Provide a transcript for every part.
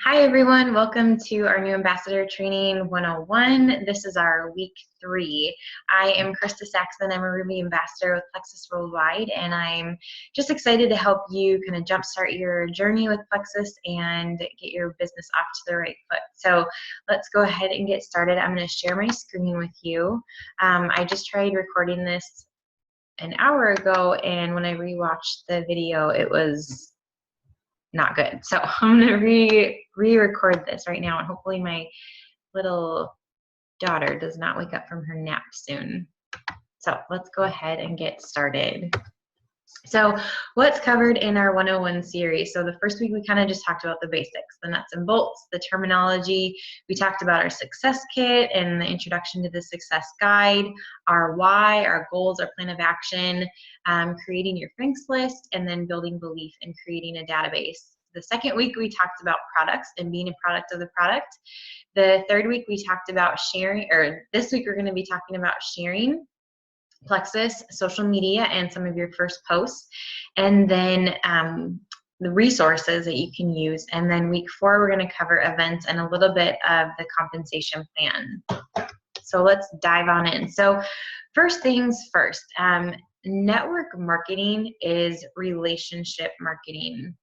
Hi everyone, welcome to our new Ambassador Training 101. This is our week 3. I am Krista Saxon. I'm a Ruby Ambassador with Plexus Worldwide, and I'm just excited to help you kind of jumpstart your journey with Plexus and get your business off to the right foot. So let's go ahead and get started. I'm going to share my screen with you. I just tried recording this an hour ago, and when I rewatched the video, it was not good. So I'm gonna re-record this right now, and hopefully my little daughter does not wake up from her nap soon. So let's go ahead and get started. So what's covered in our 101 series? So the first week we kind of just talked about the basics, the nuts and bolts, the terminology. We talked about our success kit and the introduction to the success guide, our why, our goals, our plan of action, creating your thanks list, and then building belief and creating a database. The second week we talked about products and being a product of the product. The third week we talked about sharing, or this week we're going to be talking about sharing Plexus, social media, and some of your first posts, and then the resources that you can use. And then week 4, we're going to cover events and a little bit of the compensation plan. So let's dive on in. So first things first, network marketing is relationship marketing.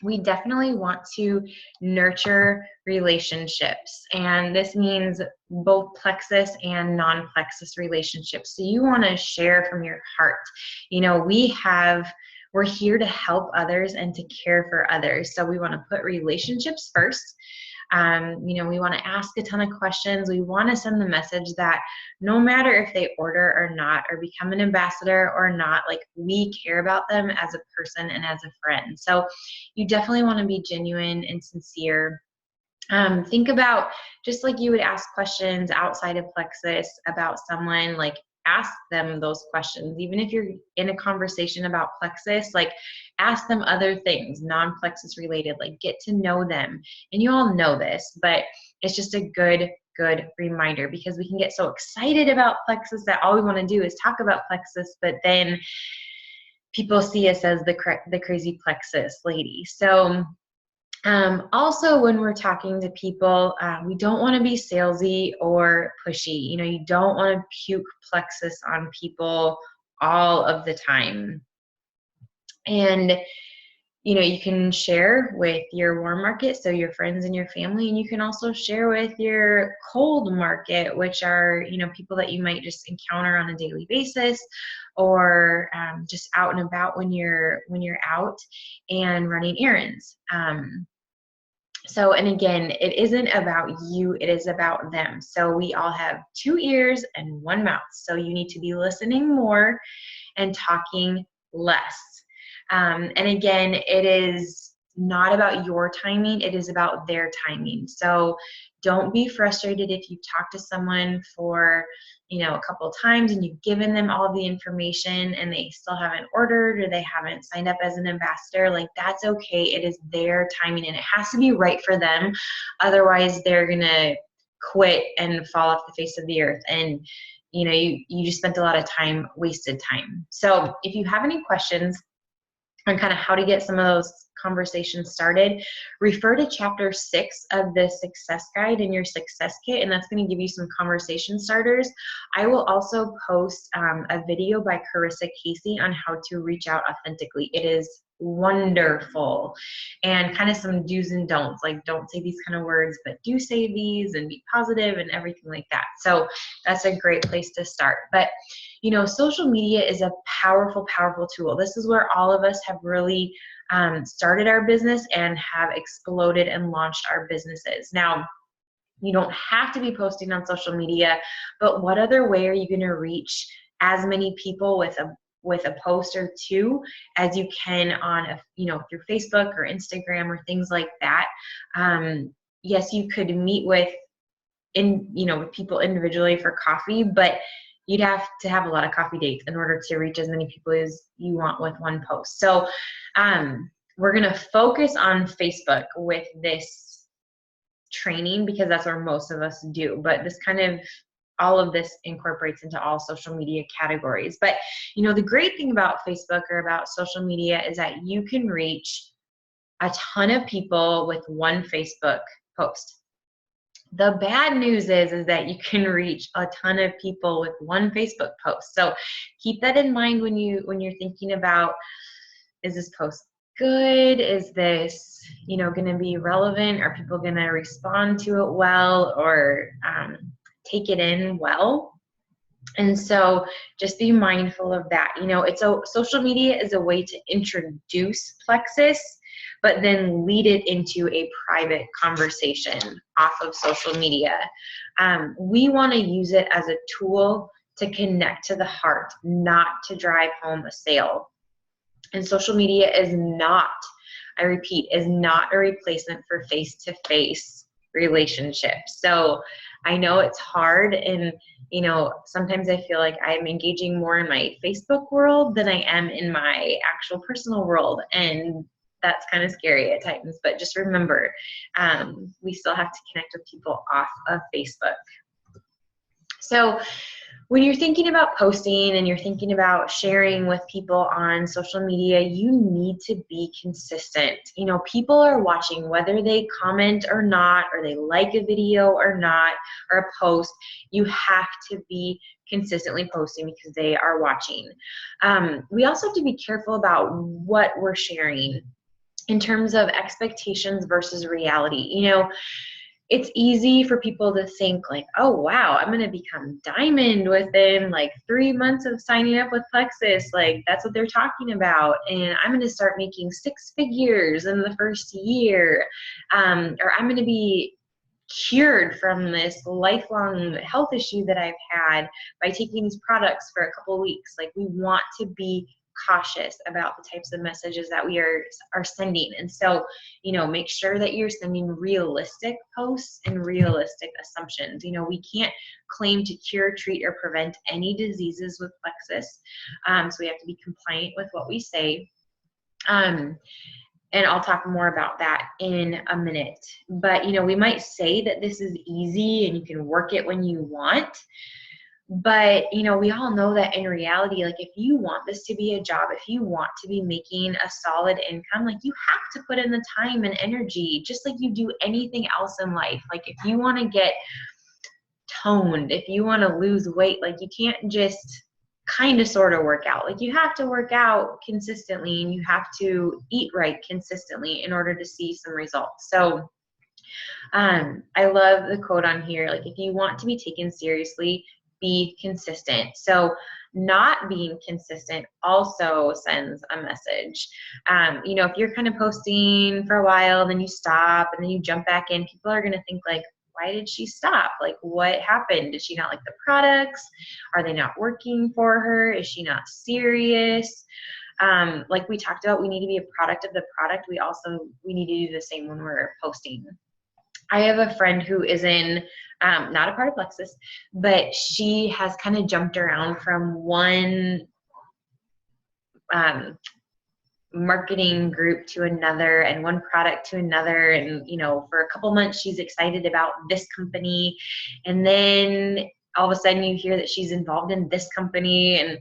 We definitely want to nurture relationships, and this means both Plexus and non-Plexus relationships. So you want to share from your heart. You know, we're here to help others and to care for others. So we want to put relationships first. You know, we want to ask a ton of questions. We want to send the message that no matter if they order or not, or become an ambassador or not, like, we care about them as a person and as a friend. So you definitely want to be genuine and sincere. Think about, just like you would ask questions outside of Plexus about someone, like, ask them those questions. Even if you're in a conversation about Plexus, like, ask them other things, non-Plexus related, like, get to know them. And you all know this, but it's just a good reminder, because we can get so excited about Plexus that all we want to do is talk about Plexus, but then people see us as the crazy Plexus lady. So also, when we're talking to people, we don't want to be salesy or pushy. You know, you don't want to puke Plexus on people all of the time. And, you know, you can share with your warm market, so your friends and your family, and you can also share with your cold market, which are, you know, people that you might just encounter on a daily basis, or just out and about when you're out and running errands. So, and again, it isn't about you, it is about them. So we all have 2 ears and 1 mouth. So you need to be listening more and talking less. And again, it is not about your timing, it is about their timing. So don't be frustrated if you talk to someone for, you know, a couple of times and you've given them all the information and they still haven't ordered or they haven't signed up as an ambassador. Like, that's okay. It is their timing and it has to be right for them. Otherwise, they're going to quit and fall off the face of the earth. And, you know, you just spent a lot of time, wasted time. So if you have any questions on kind of how to get some of those conversations started, refer to chapter 6 of the success guide in your success kit, and that's going to give you some conversation starters. I will also post a video by Carissa Casey on how to reach out authentically. It is wonderful, and kind of some do's and don'ts, like, don't say these kind of words, but do say these, and be positive and everything like that. So that's a great place to start. But, you know, social media is a powerful tool. This is where all of us have really started our business and have exploded and launched our businesses. Now, you don't have to be posting on social media, but what other way are you going to reach as many people with a post or 2 as you can on you know, through Facebook or Instagram or things like that? Yes, you could meet with with people individually for coffee, but you'd have to have a lot of coffee dates in order to reach as many people as you want with one post. So we're going to focus on Facebook with this training because that's where most of us do. But this kind of, all of this incorporates into all social media categories. But, you know, the great thing about Facebook or about social media is that you can reach a ton of people with one Facebook post. The bad news is that you can reach a ton of people with one Facebook post. So keep that in mind when you're thinking about, is this post good? Is this, going to be relevant? Are people going to respond to it well, or take it in well? And so just be mindful of that. Social media is a way to introduce Plexus, but then lead it into a private conversation off of social media. We want to use it as a tool to connect to the heart, not to drive home a sale. And social media is not, I repeat, is not a replacement for face-to-face relationships. So I know it's hard, and sometimes I feel like I'm engaging more in my Facebook world than I am in my actual personal world, and that's kind of scary at times. But just remember, we still have to connect with people off of Facebook. So when you're thinking about posting and you're thinking about sharing with people on social media, you need to be consistent. People are watching whether they comment or not, or they like a video or not, or a post. You have to be consistently posting because they are watching. We also have to be careful about what we're sharing in terms of expectations versus reality. It's easy for people to think like, oh, wow, I'm going to become diamond within like 3 months of signing up with Plexus. Like, that's what they're talking about. And I'm going to start making 6 figures in the first year. Or I'm going to be cured from this lifelong health issue that I've had by taking these products for a couple of weeks. Like, we want to be cautious about the types of messages that we are sending. And so, make sure that you're sending realistic posts and realistic assumptions. We can't claim to cure, treat, or prevent any diseases with Plexus. So we have to be compliant with what we say. And I'll talk more about that in a minute. But, we might say that this is easy and you can work it when you want. But, we all know that in reality, like, if you want this to be a job, if you want to be making a solid income, like, you have to put in the time and energy, just like you do anything else in life. Like, if you want to get toned, if you want to lose weight, like, you can't just kind of sort of work out. Like, you have to work out consistently, and you have to eat right consistently in order to see some results. So I love the quote on here, like, if you want to be taken seriously, be consistent. So not being consistent also sends a message. If you're kind of posting for a while, then you stop, and then you jump back in, people are going to think like, why did she stop? Like, what happened? Did she not like the products? Are they not working for her? Is she not serious? Like we talked about, we need to be a product of the product. We need to do the same when we're posting. I have a friend who is in, not a part of Plexus, but she has kind of jumped around from one marketing group to another and one product to another. And, for a couple months, she's excited about this company. And then all of a sudden you hear that she's involved in this company. And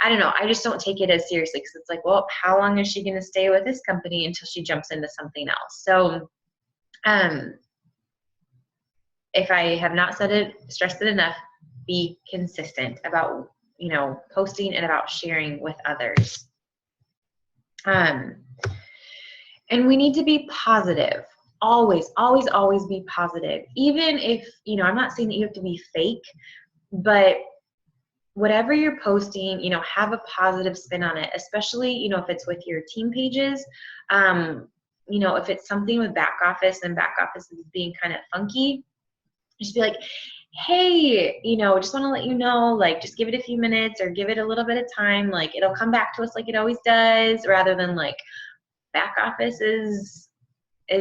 I don't know, I just don't take it as seriously, because it's like, well, how long is she going to stay with this company until she jumps into something else? So, if I have not stressed it enough, be consistent about, posting and about sharing with others. And we need to be positive. Always, always, always be positive. Even if, I'm not saying that you have to be fake, but whatever you're posting, have a positive spin on it, especially, if it's with your team pages. If it's something with back office and back office is being kind of funky, just be like, hey, just want to let you know, like, just give it a few minutes or give it a little bit of time. Like, it'll come back to us like it always does, rather than like, back office is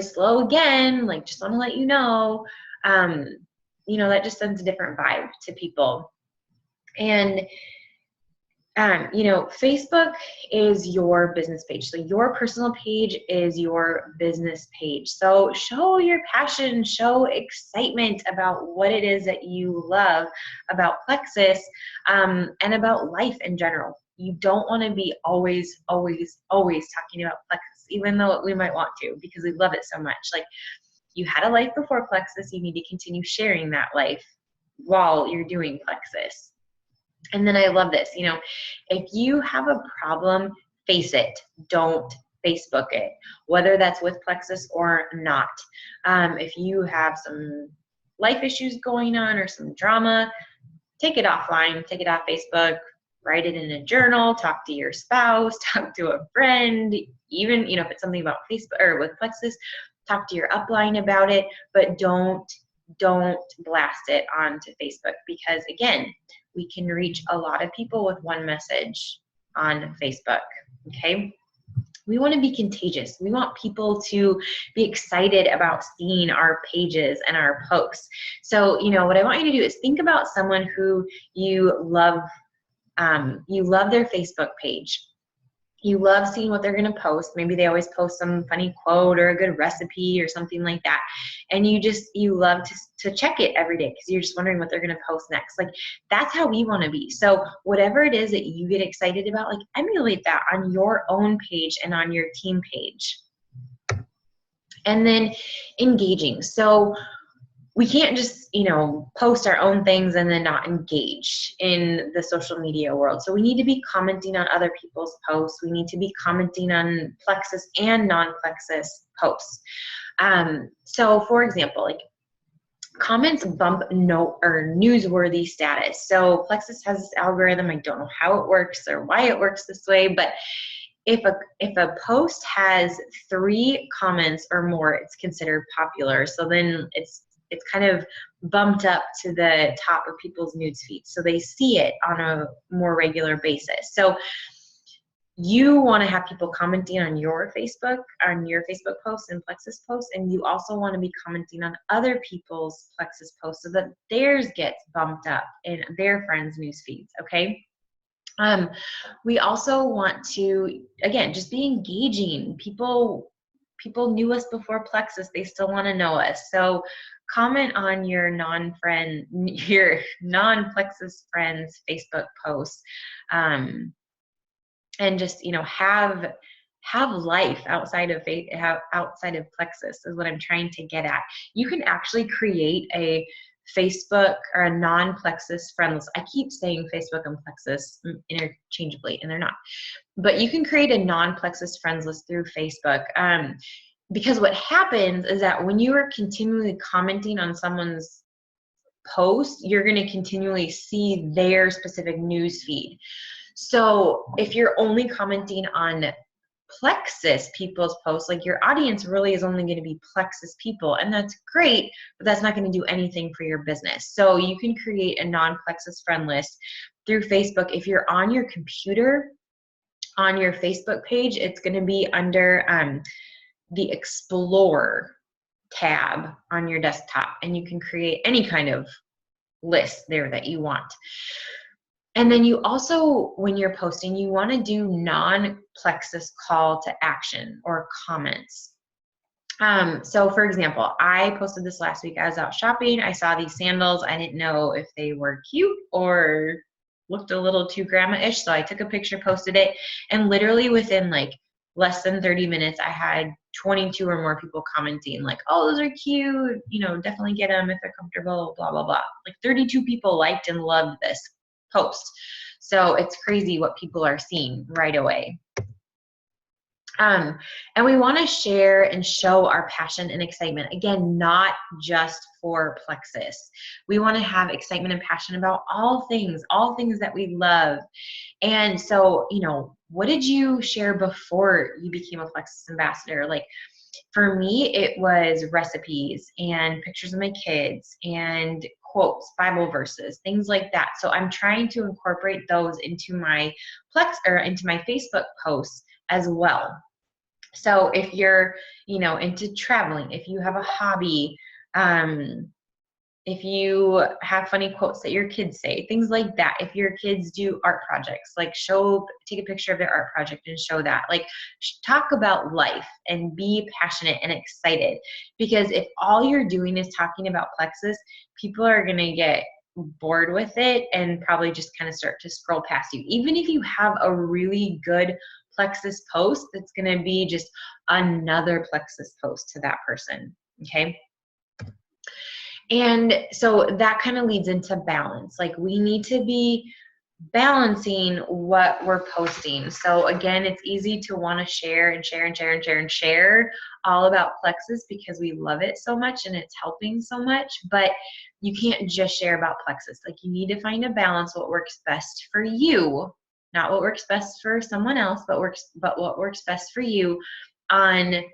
slow again. Like, just want to let you know. That just sends a different vibe to people. And Facebook is your business page. So your personal page is your business page. So show your passion, show excitement about what it is that you love about Plexus, and about life in general. You don't want to be always, always, always talking about Plexus. even though we might want to because we love it so much. Like, you had a life before Plexus, you need to continue sharing that life while you're doing Plexus. And then I love this, you know, if you have a problem, face it. Don't Facebook it, whether that's with Plexus or not. If you have some life issues going on or some drama, take it offline, take it off Facebook, write it in a journal, talk to your spouse, talk to a friend, even, you know, if it's something about Facebook or with Plexus, talk to your upline about it, but don't blast it onto Facebook because, again, we can reach a lot of people with one message on Facebook, okay? We want to be contagious. We want people to be excited about seeing our pages and our posts. So, you know, what I want you to do is think about someone who you love their Facebook page. You love seeing what they're going to post. Maybe they always post some funny quote or a good recipe or something like that. And you love to check it every day because you're just wondering what they're going to post next. Like, that's how we want to be. So whatever it is that you get excited about, like, emulate that on your own page and on your team page. And then engaging. So we can't just, you know, post our own things and then not engage in the social media world. So we need to be commenting on other people's posts. We need to be commenting on Plexus and non-Plexus posts. So for example, like, comments bump newsworthy status. So Plexus has this algorithm. I don't know how it works or why it works this way, but if a post has 3 comments or more, it's considered popular. So then it's kind of bumped up to the top of people's news feeds. So they see it on a more regular basis. So you want to have people commenting on your Facebook posts and Plexus posts, and you also want to be commenting on other people's Plexus posts so that theirs gets bumped up in their friends' news feeds, okay? We also want to, again, just be engaging. People knew us before Plexus. They still want to know us. So comment on your non-Plexus friends' Facebook posts, and just, you know, have life outside of Plexus is what I'm trying to get at. You can actually create a Facebook or a non-Plexus friend list. I keep saying Facebook and Plexus interchangeably, and they're not. But you can create a non-Plexus friends list through Facebook. Because what happens is that when you are continually commenting on someone's post, you're going to continually see their specific news feed. So if you're only commenting on Plexus people's posts, like, your audience really is only going to be Plexus people, and that's great, but that's not going to do anything for your business. So you can create a non-Plexus friend list through Facebook. If you're on your computer, on your Facebook page, it's going to be under the Explore tab on your desktop, and you can create any kind of list there that you want. And then you also, when you're posting, you want to do non-Plexus call to action or comments. So for example, I posted this last week. I was out shopping. I saw these sandals. I didn't know if they were cute or looked a little too grandma-ish. So I took a picture, posted it, and literally within like less than 30 minutes, I had 22 or more people commenting like, oh, those are cute, you know, definitely get them if they're comfortable, blah, blah, blah. Like 32 people liked and loved this post. So it's crazy what people are seeing right away. And we want to share and show our passion and excitement. Again, not just for Plexus. We want to have excitement and passion about all things that we love. And so, you know, what did you share before you became a Plexus ambassador? Like, for me, it was recipes and pictures of my kids and quotes, Bible verses, things like that. So I'm trying to incorporate those into my into my Facebook posts as well. So if you're, you know, into traveling, if you have a hobby, if you have funny quotes that your kids say, things like that. If your kids do art projects, like take a picture of their art project and show that. Like, talk about life and be passionate and excited. Because if all you're doing is talking about Plexus, people are going to get bored with it and probably just kind of start to scroll past you. Even if you have a really good Plexus post that's going to be just another Plexus post to that person, okay? And so that kind of leads into balance. Like, we need to be balancing what we're posting. So again, it's easy to want to share and share and share and share and share all about Plexus because we love it so much and it's helping so much, but you can't just share about Plexus. Like, you need to find a balance, what works best for you, not what works best for someone else, but what works best for you on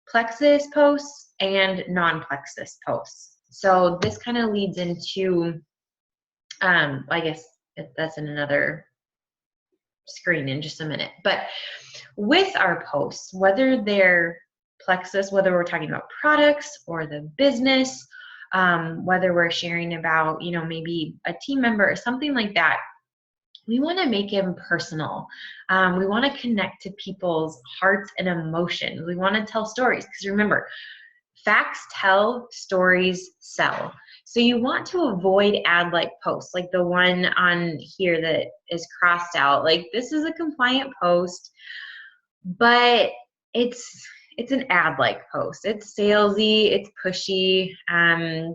Plexus posts and non-Plexus posts. So this kind of leads into, I guess that's in another screen in just a minute. But with our posts, whether they're Plexus, whether we're talking about products or the business, whether we're sharing about, you know, maybe a team member or something like that, we want to make them personal. We want to connect to people's hearts and emotions. We want to tell stories because remember, facts tell, stories sell. So you want to avoid ad-like posts, like the one on here that is crossed out. Like, this is a compliant post, but it's an ad-like post. It's salesy, it's pushy.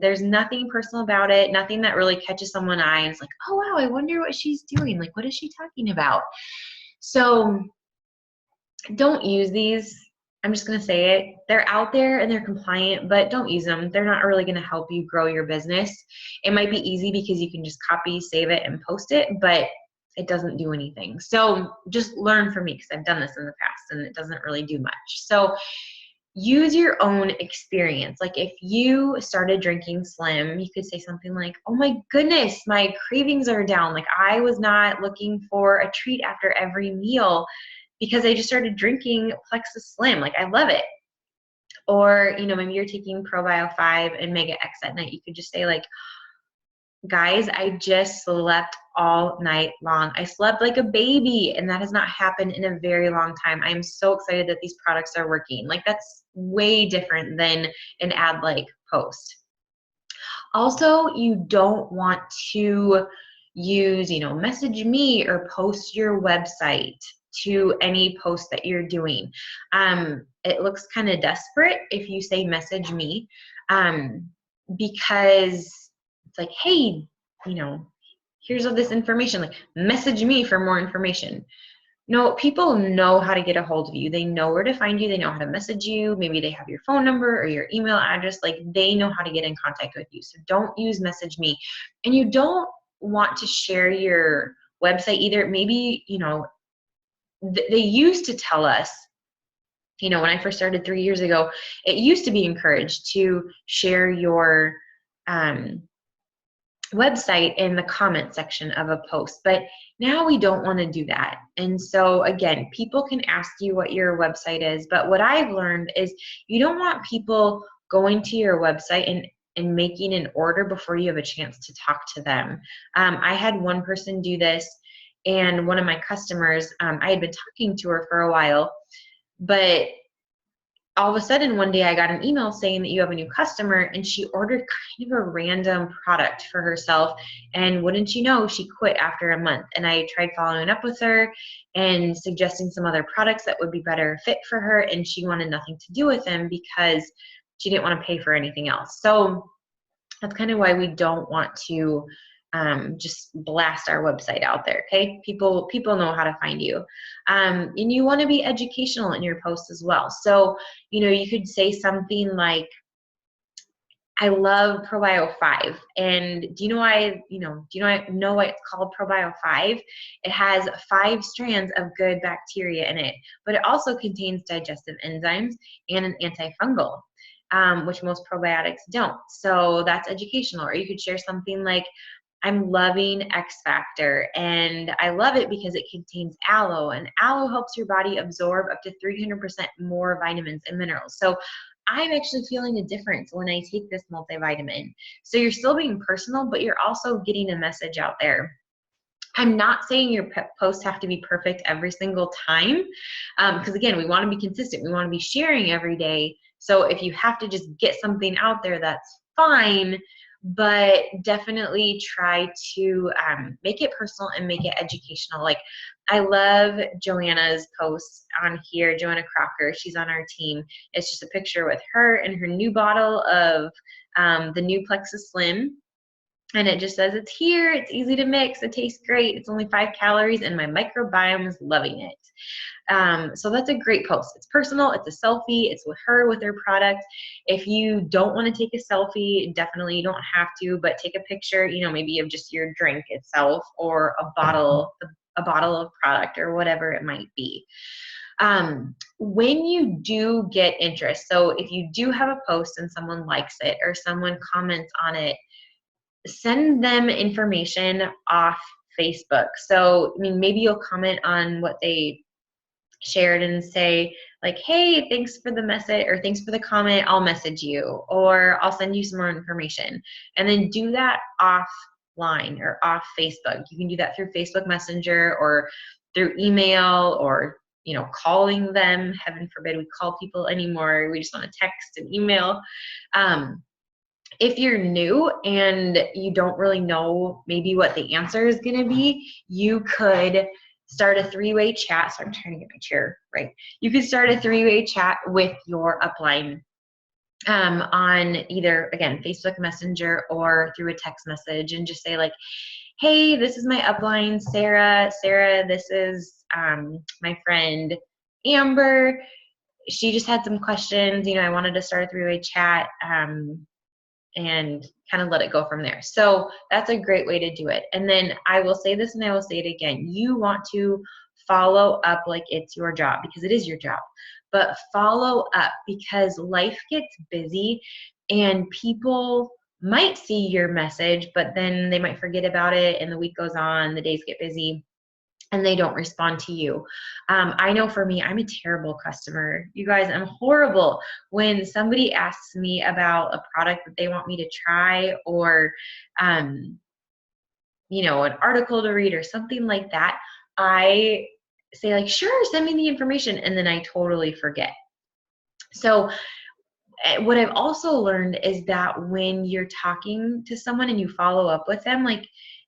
There's nothing personal about it, nothing that really catches someone's eye. And it's like, oh wow, I wonder what she's doing. Like, what is she talking about? So don't use these. I'm just going to say it. They're out there and they're compliant, but don't use them. They're not really going to help you grow your business. It might be easy because you can just copy, save it, and post it, but it doesn't do anything. So just learn from me because I've done this in the past and it doesn't really do much. So use your own experience. Like, if you started drinking Slim, you could say something like, oh my goodness, my cravings are down. Like, I was not looking for a treat after every meal because I just started drinking Plexus Slim. Like, I love it. Or, you know, maybe you're taking ProBio 5 and Mega X at night. You could just say like, guys, I just slept all night long. I slept like a baby, and that has not happened in a very long time. I'm so excited that these products are working. Like, that's way different than an ad-like post. Also, you don't want to use, you know, message me or post your website to any post that you're doing. It looks kind of desperate if you say message me, because it's like, hey, you know, here's all this information, like, message me for more information. No, people know how to get a hold of you. They know where to find you. They know how to message you. Maybe they have your phone number or your email address. Like, they know how to get in contact with you. So don't use message me. And you don't want to share your website either. Maybe, you know, they used to tell us, you know, when I first started 3 years ago, it used to be encouraged to share your website in the comment section of a post, but now we don't want to do that. And so again, people can ask you what your website is, but what I've learned is you don't want people going to your website and making an order before you have a chance to talk to them. I had one person do this, and one of my customers, I had been talking to her for a while, but all of a sudden one day I got an email saying that you have a new customer, and she ordered kind of a random product for herself, and wouldn't you know, she quit after a month. And I tried following up with her and suggesting some other products that would be better fit for her, and she wanted nothing to do with them because she didn't want to pay for anything else. So that's kind of why we don't want to just blast our website out there, okay? People know how to find you. And you want to be educational in your posts as well. So, you know, you could say something like, I love ProBio 5, and do you know why it's called ProBio 5? It has 5 strands of good bacteria in it, but it also contains digestive enzymes and an antifungal, which most probiotics don't. So that's educational. Or you could share something like, I'm loving X Factor, and I love it because it contains aloe, and aloe helps your body absorb up to 300% more vitamins and minerals. So I'm actually feeling a difference when I take this multivitamin. So you're still being personal, but you're also getting a message out there. I'm not saying your posts have to be perfect every single time, because again, we want to be consistent. We want to be sharing every day. So if you have to just get something out there, that's fine. but definitely try to make it personal and make it educational. Like, I love Joanna's posts on here, Joanna Crocker, she's on our team. It's just a picture with her and her new bottle of the new Plexus Slim. And it just says, it's here, it's easy to mix, it tastes great, it's only 5 calories, and my microbiome is loving it. So that's a great post. It's personal, it's a selfie, it's with her, with her product. If you don't want to take a selfie, definitely you don't have to, but take a picture, you know, maybe of just your drink itself or a bottle of product or whatever it might be. When you do get interest, so if you do have a post and someone likes it or someone comments on it, send them information off Facebook. So, I mean, maybe you'll comment on what they shared and say like, hey, thanks for the message, or thanks for the comment, I'll message you, or I'll send you some more information. And then do that offline or off Facebook. You can do that through Facebook Messenger or through email, or, you know, calling them. Heaven forbid we call people anymore. We just want to text and email. If you're new and you don't really know maybe what the answer is going to be, you could start a 3-way chat. So I'm trying to get my chair right. You could start a 3-way chat with your upline on either, again, Facebook Messenger or through a text message, and just say like, hey, this is my upline, Sarah. Sarah, this is my friend, Amber. She just had some questions. You know, I wanted to start a 3-way chat. And kind of let it go from there. So that's a great way to do it. And then I will say this and I will say it again. You want to follow up like it's your job, because it is your job. But follow up, because life gets busy and people might see your message, but then they might forget about it, and the week goes on, the days get busy, and they don't respond to you. I know for me, I'm a terrible customer. You guys, I'm horrible. When somebody asks me about a product that they want me to try, or, you know, an article to read or something like that, I say like, sure, send me the information. And then I totally forget. So what I've also learned is that when you're talking to someone and you follow up with them, like,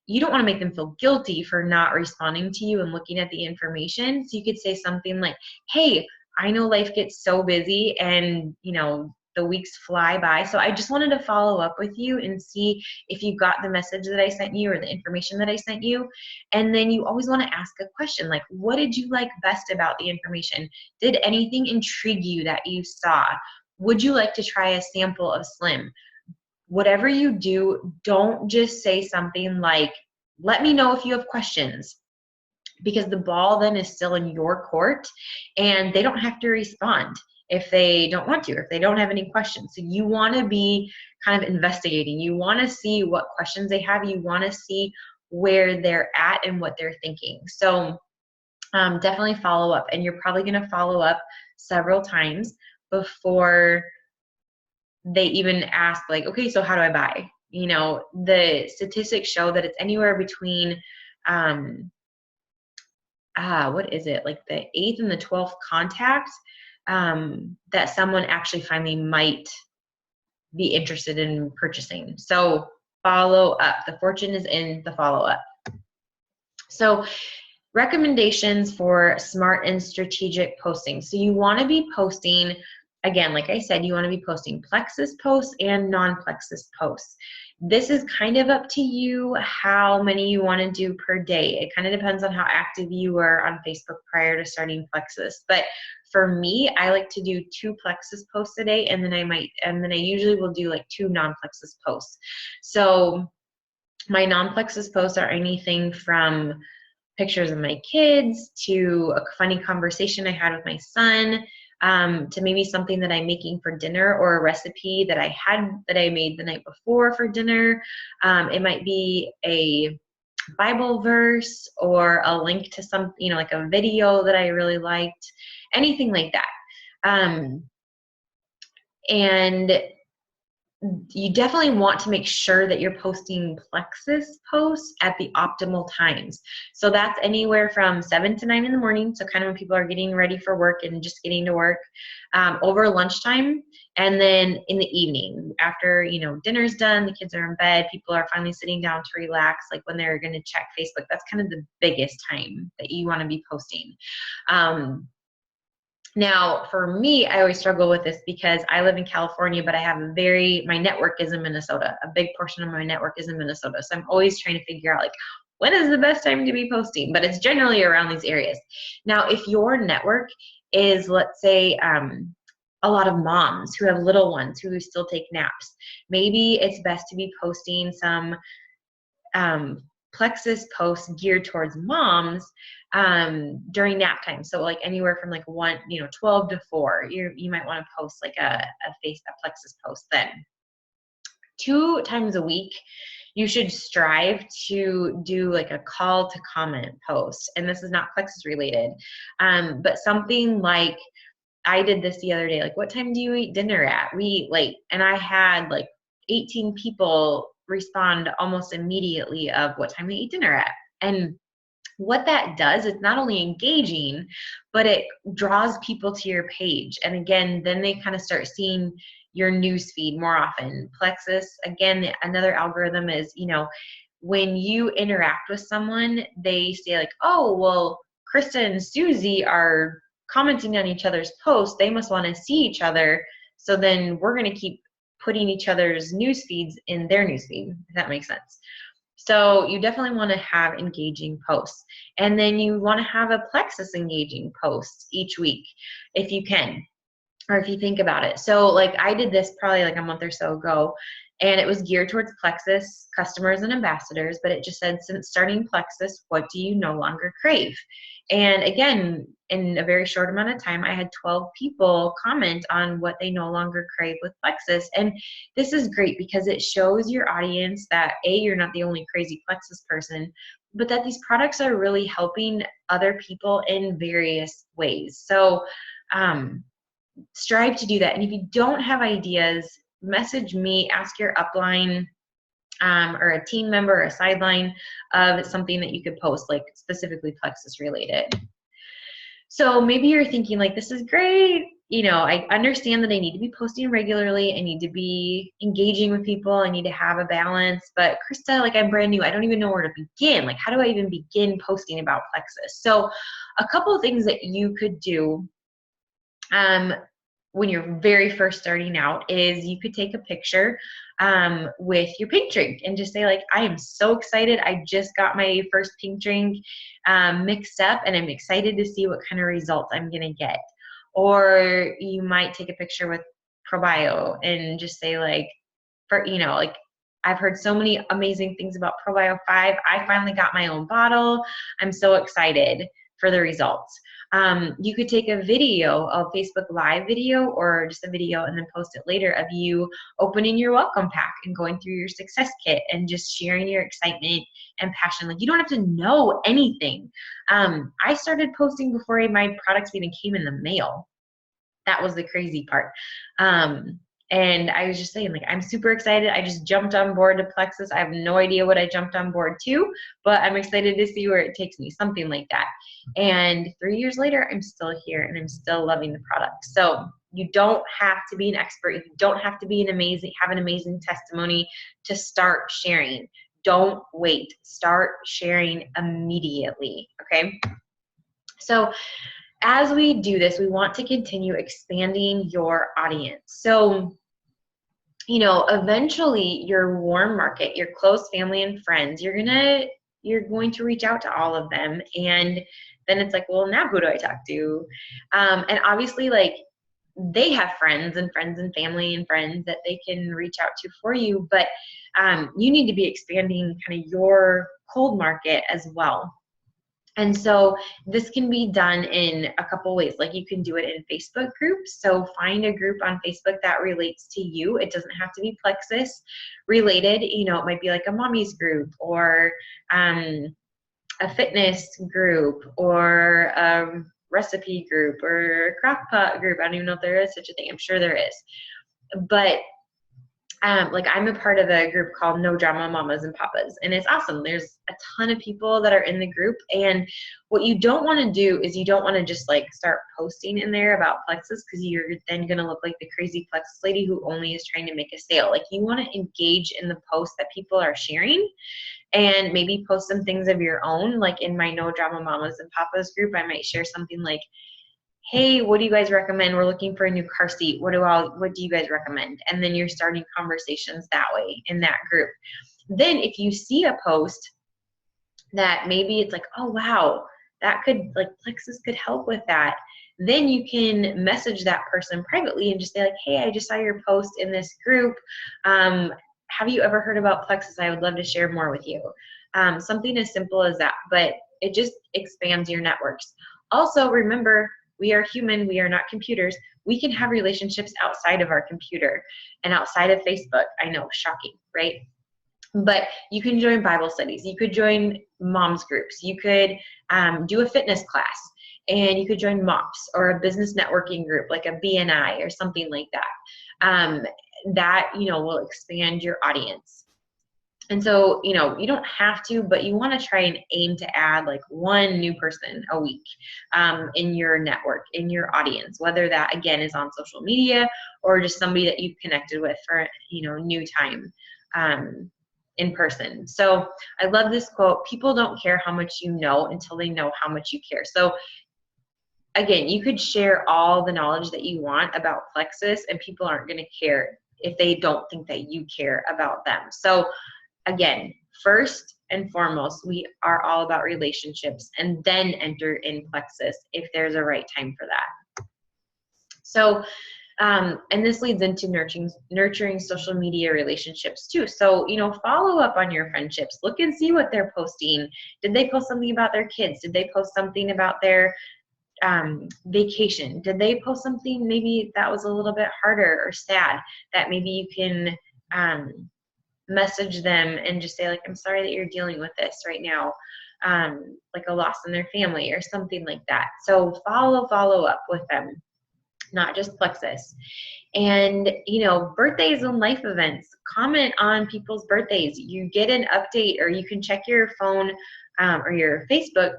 you don't want to make them feel guilty for not responding to you and looking at the information. So you could say something like, hey, I know life gets so busy and, you know, the weeks fly by. So I just wanted to follow up with you and see if you got the message that I sent you or the information that I sent you. And then you always want to ask a question like, what did you like best about the information? Did anything intrigue you that you saw? Would you like to try a sample of Slim? Whatever you do, don't just say something like, let me know if you have questions, because the ball then is still in your court and they don't have to respond if they don't want to, or if they don't have any questions. So you want to be kind of investigating. You want to see what questions they have. You want to see where they're at and what they're thinking. So definitely follow up, and you're probably going to follow up several times before they even ask like, okay, so how do I buy? You know, the statistics show that it's anywhere between, what is it? Like the 8th and the 12th contact, that someone actually finally might be interested in purchasing. So follow up. The fortune is in the follow up. So recommendations for smart and strategic posting. So you want to be posting, again, like I said, you want to be posting Plexus posts and non-Plexus posts. This is kind of up to you how many you want to do per day. It kind of depends on how active you were on Facebook prior to starting Plexus. But for me, I like to do 2 Plexus posts a day, and then I usually will do like 2 non-Plexus posts. So my non-Plexus posts are anything from pictures of my kids to a funny conversation I had with my son, to maybe something that I'm making for dinner, or a recipe that I made the night before for dinner. It might be a Bible verse or a link to some, you know, like a video that I really liked, anything like that. And you definitely want to make sure that you're posting Plexus posts at the optimal times. So that's anywhere from 7 to 9 in the morning, so kind of when people are getting ready for work and just getting to work, over lunchtime, and then in the evening after, you know, dinner's done, the kids are in bed, people are finally sitting down to relax, like when they're going to check Facebook. That's kind of the biggest time that you want to be posting. Now, for me, I always struggle with this because I live in California, but I have my network is in Minnesota. A big portion of my network is in Minnesota. So I'm always trying to figure out, like, when is the best time to be posting? But it's generally around these areas. Now, if your network is, let's say, a lot of moms who have little ones who still take naps, maybe it's best to be posting some Plexus posts geared towards moms during nap time. So like anywhere from like 12 to 4, you might want to post like a Plexus post then. 2 times a week, you should strive to do like a call to comment post. And this is not Plexus related, but something like, I did this the other day, like, what time do you eat dinner at? We eat late. And I had like 18 people respond almost immediately of what time they eat dinner at. And what that does, it's not only engaging, but it draws people to your page. And again, then they kind of start seeing your news feed more often. Plexus, again, another algorithm is, you know, when you interact with someone, they say like, oh, well, Krista and Susie are commenting on each other's posts. They must want to see each other. So then we're going to keep putting each other's news feeds in their news feed, if that makes sense. So you definitely want to have engaging posts. And then you want to have a Plexus engaging post each week if you can, or if you think about it. So like I did this probably like a month or so ago, and it was geared towards Plexus customers and ambassadors, but it just said, since starting Plexus, what do you no longer crave? And again, in a very short amount of time, I had 12 people comment on what they no longer crave with Plexus. And this is great because it shows your audience that A, you're not the only crazy Plexus person, but that these products are really helping other people in various ways. So strive to do that. And if you don't have ideas, message me, ask your upline or a team member or a sideline of something that you could post, like specifically Plexus related. So maybe you're thinking like, this is great. You know, I understand that I need to be posting regularly. I need to be engaging with people. I need to have a balance. But Krista, like, I'm brand new. I don't even know where to begin. Like, how do I even begin posting about Plexus? So a couple of things that you could do when you're very first starting out is you could take a picture with your pink drink and just say like, I am so excited. I just got my first pink drink mixed up and I'm excited to see what kind of results I'm going to get. Or you might take a picture with ProBio and just say like, like, I've heard so many amazing things about ProBio 5. I finally got my own bottle. I'm so excited for the results. You could take a video, a Facebook Live video, or just a video and then post it later of you opening your welcome pack and going through your success kit and just sharing your excitement and passion. Like, you don't have to know anything. I started posting before my products even came in the mail. That was the crazy part. And I was just saying, like, I'm super excited. I just jumped on board to Plexus. I have no idea what I jumped on board to, but I'm excited to see where it takes me, something like that. And 3 years later, I'm still here and I'm still loving the product. So you don't have to be an expert. You don't have to be have an amazing testimony to start sharing. Don't wait. Start sharing immediately, okay? So as we do this, we want to continue expanding your audience. So, you know, eventually your warm market, your close family and friends, you're going to reach out to all of them. And then it's like, well, now who do I talk to? And obviously, like, they have friends and family and friends that they can reach out to for you. But you need to be expanding kind of your cold market as well. And so this can be done in a couple ways. Like, you can do it in Facebook groups. So find a group on Facebook that relates to you. It doesn't have to be Plexus related. You know, it might be like a mommy's group or a fitness group or a recipe group or a crock pot group. I don't even know if there is such a thing. I'm sure there is. But like I'm a part of a group called No Drama Mamas and Papas, and it's awesome. There's a ton of people that are in the group, and what you don't want to do is you don't want to just like start posting in there about Plexus, because you're then going to look like the crazy Plexus lady who only is trying to make a sale. Like, you want to engage in the posts that people are sharing, and maybe post some things of your own. Like in my No Drama Mamas and Papas group, I might share something like, hey, what do you guys recommend? We're looking for a new car seat. What do you guys recommend? And then you're starting conversations that way in that group. Then if you see a post that maybe it's like, oh wow, that could, like, Plexus could help with that, then you can message that person privately and just say like, hey, I just saw your post in this group. Have you ever heard about Plexus? I would love to share more with you. Something as simple as that, but it just expands your networks. Also, remember, we are human, we are not computers. We can have relationships outside of our computer and outside of Facebook. I know, shocking, right? But you can join Bible studies. You could join moms groups. You could do a fitness class, and you could join MOPS or a business networking group like a BNI or something like that. That, will expand your audience. And so, you don't have to, but you want to try and aim to add like one new person a week in your network, in your audience, whether that, again, is on social media or just somebody that you've connected with for, new time in person. So I love this quote: people don't care how much you know until they know how much you care. So again, you could share all the knowledge that you want about Plexus, and people aren't going to care if they don't think that you care about them. So again, first and foremost, we are all about relationships, and then enter in Plexus if there's a right time for that. So, and this leads into nurturing social media relationships too. So, follow up on your friendships. Look and see what they're posting. Did they post something about their kids? Did they post something about their vacation? Did they post something maybe that was a little bit harder or sad that maybe you can message them and just say like, I'm sorry that you're dealing with this right now, like a loss in their family or something like that. So follow up with them, not just Plexus. And, birthdays and life events, comment on people's birthdays. You get an update, or you can check your phone or your Facebook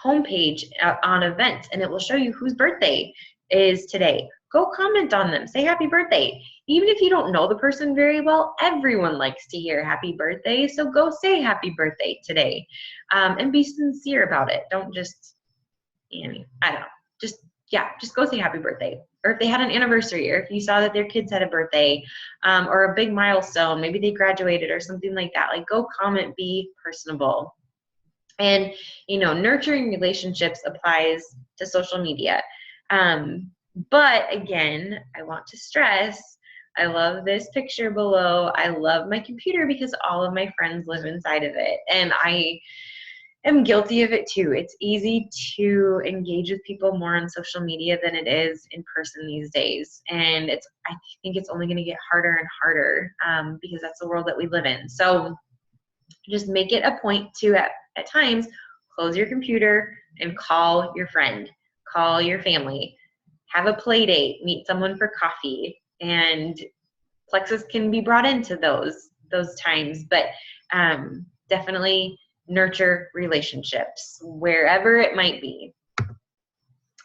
homepage on events, and it will show you whose birthday is today. Go comment on them, say happy birthday. Even if you don't know the person very well, everyone likes to hear happy birthday, so go say happy birthday today, and be sincere about it. Don't just, I don't know, just go say happy birthday. Or if they had an anniversary, or if you saw that their kids had a birthday, or a big milestone, maybe they graduated or something like that, like go comment, be personable. And, nurturing relationships applies to social media. But again, I want to stress, I love this picture below. I love my computer because all of my friends live inside of it, and I am guilty of it too. It's easy to engage with people more on social media than it is in person these days. And I think it's only going to get harder and harder because that's the world that we live in. So just make it a point to, at times, close your computer and call your friend, call your family, have a play date, meet someone for coffee, and Plexus can be brought into those times. But definitely nurture relationships wherever it might be.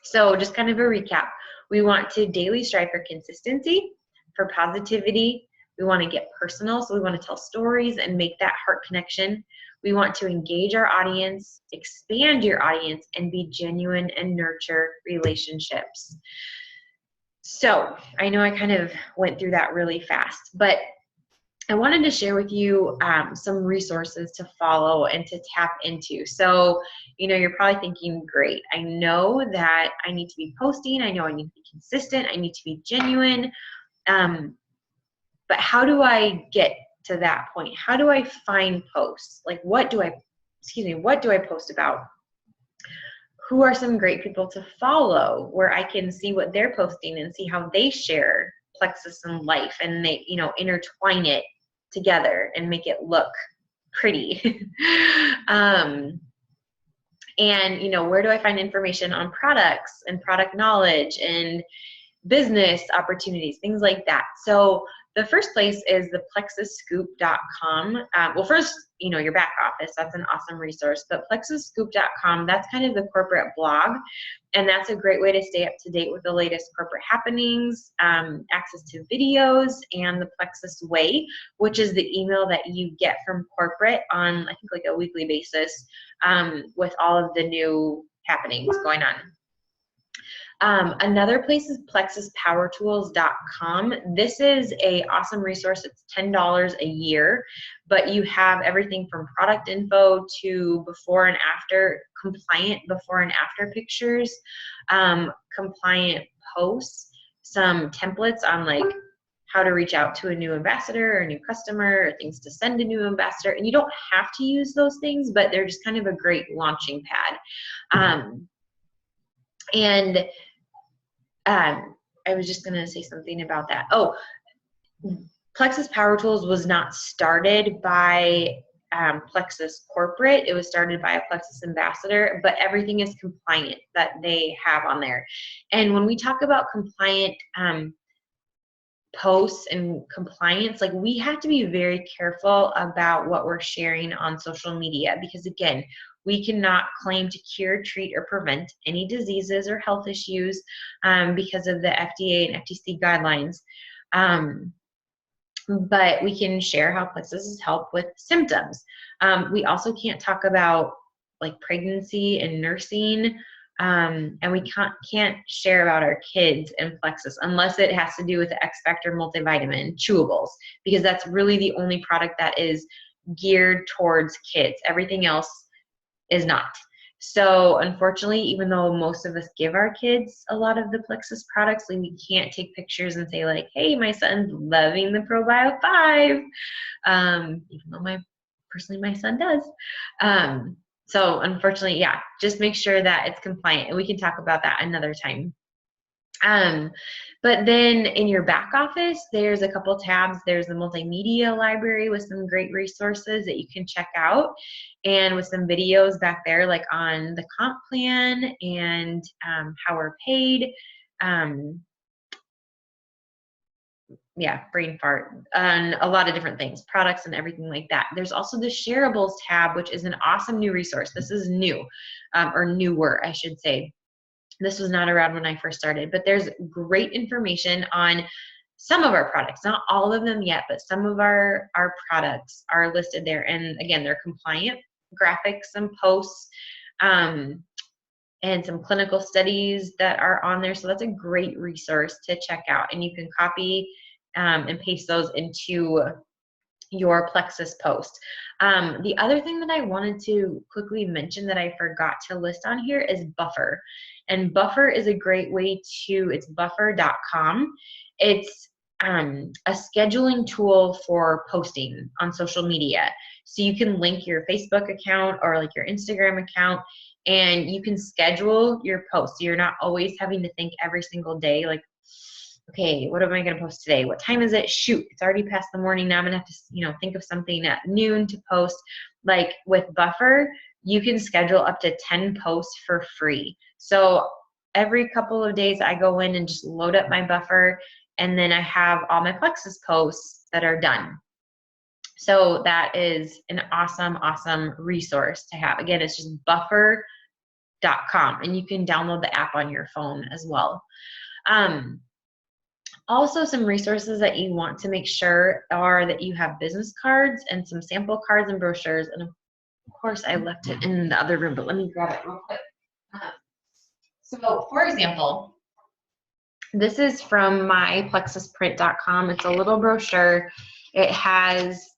So just kind of a recap. We want to daily strive for consistency, for positivity. We want to get personal, so we want to tell stories and make that heart connection. We want to engage our audience, expand your audience, and be genuine and nurture relationships. So I know I kind of went through that really fast, but I wanted to share with you some resources to follow and to tap into. So, you're probably thinking, great, I know that I need to be posting. I know I need to be consistent. I need to be genuine. But how do I get to that point? How do I find posts? Like, what do I post about? Who are some great people to follow where I can see what they're posting and see how they share Plexus and life, and they, intertwine it together and make it look pretty. And, where do I find information on products and product knowledge and business opportunities, things like that. So The first place is the plexusscoop.com. Well, first, your back office, that's an awesome resource, but plexusscoop.com, that's kind of the corporate blog, and that's a great way to stay up to date with the latest corporate happenings, access to videos, and the Plexus Way, which is the email that you get from corporate on, I think, like a weekly basis, with all of the new happenings going on. Another place is plexuspowertools.com. This is a awesome resource. It's $10 a year, but you have everything from product info to before and after, compliant before and after pictures, compliant posts, some templates on like how to reach out to a new ambassador or a new customer, or things to send a new ambassador. And you don't have to use those things, but they're just kind of a great launching pad. I was just going to say something about that. Oh, Plexus Power Tools was not started by Plexus Corporate. It was started by a Plexus ambassador, but everything is compliant that they have on there. And when we talk about compliant posts and compliance, like, we have to be very careful about what we're sharing on social media, because again, we cannot claim to cure, treat, or prevent any diseases or health issues because of the FDA and FTC guidelines. But we can share how Plexus help with symptoms. We also can't talk about like pregnancy and nursing, and we can't share about our kids and Plexus unless it has to do with the X Factor multivitamin chewables, because that's really the only product that is geared towards kids. Everything else is not. So unfortunately, even though most of us give our kids a lot of the Plexus products, like, we can't take pictures and say like, hey, my son's loving the ProBio 5, even though personally my son does. So unfortunately, yeah, just make sure that it's compliant, and we can talk about that another time. But then in your back office, there's a couple tabs. There's the multimedia library with some great resources that you can check out, and with some videos back there, like on the comp plan and how we're paid. Yeah, brain fart, and a lot of different things, products and everything like that. There's also the shareables tab, which is an awesome new resource. This is new, or newer, I should say. This was not around when I first started, but there's great information on some of our products, not all of them yet, but some of our products are listed there. And again, they're compliant graphics and posts, and some clinical studies that are on there. So that's a great resource to check out, and you can copy and paste those into your Plexus post. The other thing that I wanted to quickly mention that I forgot to list on here is Buffer. And Buffer is a great way it's buffer.com. It's a scheduling tool for posting on social media. So you can link your Facebook account or like your Instagram account, and you can schedule your posts. So you're not always having to think every single day, like, okay, what am I going to post today? What time is it? Shoot, it's already past the morning. Now I'm going to have to, think of something at noon to post. Like with Buffer, you can schedule up to 10 posts for free. So every couple of days I go in and just load up my Buffer, and then I have all my Plexus posts that are done. So that is an awesome, awesome resource to have. Again, it's just buffer.com, and you can download the app on your phone as well. Also, some resources that you want to make sure are that you have business cards and some sample cards and brochures. And of course, I left it in the other room, but let me grab it real quick. So, for example, this is from my plexusprint.com. It's a little brochure. It has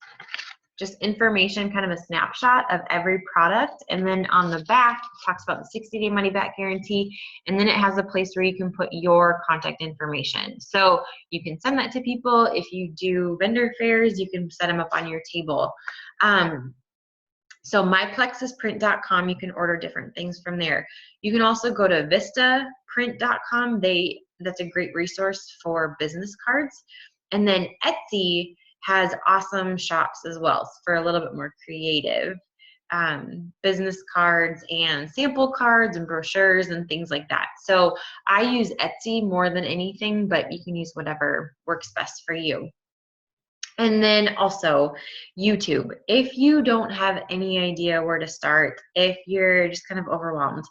just information, kind of a snapshot of every product. And then on the back, it talks about the 60-day money-back guarantee. And then it has a place where you can put your contact information. So you can send that to people. If you do vendor fairs, you can set them up on your table. So myplexusprint.com, you can order different things from there. You can also go to vistaprint.com. That's a great resource for business cards. And then Etsy has awesome shops as well for a little bit more creative business cards and sample cards and brochures and things like that. So I use Etsy more than anything, but you can use whatever works best for you. And then also YouTube. If you don't have any idea where to start, if you're just kind of overwhelmed,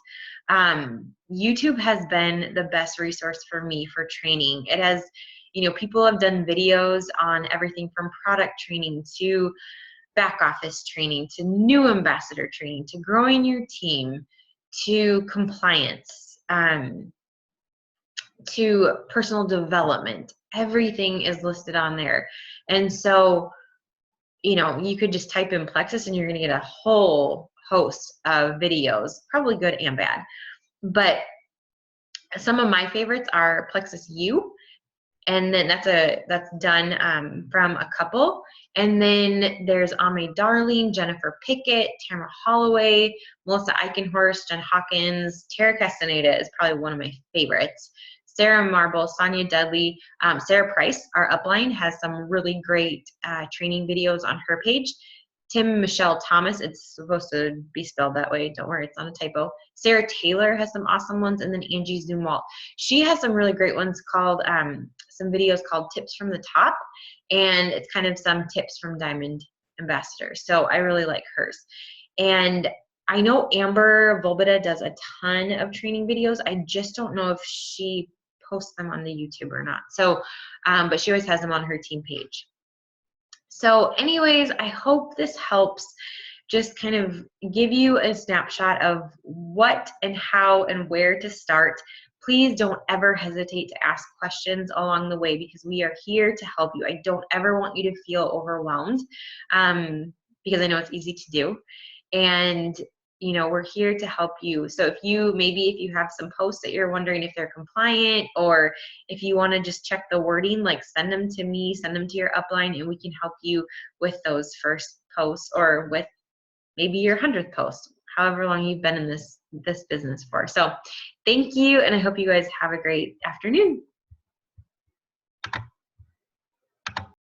YouTube has been the best resource for me for training. It has, people have done videos on everything from product training to back office training to new ambassador training to growing your team to compliance, to personal development. Everything is listed on there. And so, you could just type in Plexus and you're going to get a whole host of videos, probably good and bad. But some of my favorites are Plexus U, and then that's done from a couple. And then there's Ame Darling, Jennifer Pickett, Tamara Holloway, Melissa Eichenhorst, Jen Hawkins, Tara Castaneda is probably one of my favorites. Sarah Marble, Sonia Dudley, Sarah Price, our upline, has some really great training videos on her page. Tim Michelle Thomas, it's supposed to be spelled that way, don't worry, it's not a typo. Sarah Taylor has some awesome ones, and then Angie Zumwalt. She has some really great ones called, some videos called Tips from the Top, and it's kind of some tips from Diamond Ambassadors. So I really like hers. And I know Amber Volbita does a ton of training videos. I just don't know if she posts them on the YouTube or not. So, but she always has them on her team page. So anyways, I hope this helps just kind of give you a snapshot of what and how and where to start. Please don't ever hesitate to ask questions along the way, because we are here to help you. I don't ever want you to feel overwhelmed, because I know it's easy to do. And we're here to help you. So if you have some posts that you're wondering if they're compliant, or if you want to just check the wording, like send them to me, send them to your upline, and we can help you with those first posts, or with maybe your 100th post, however long you've been in this business for. So thank you, and I hope you guys have a great afternoon.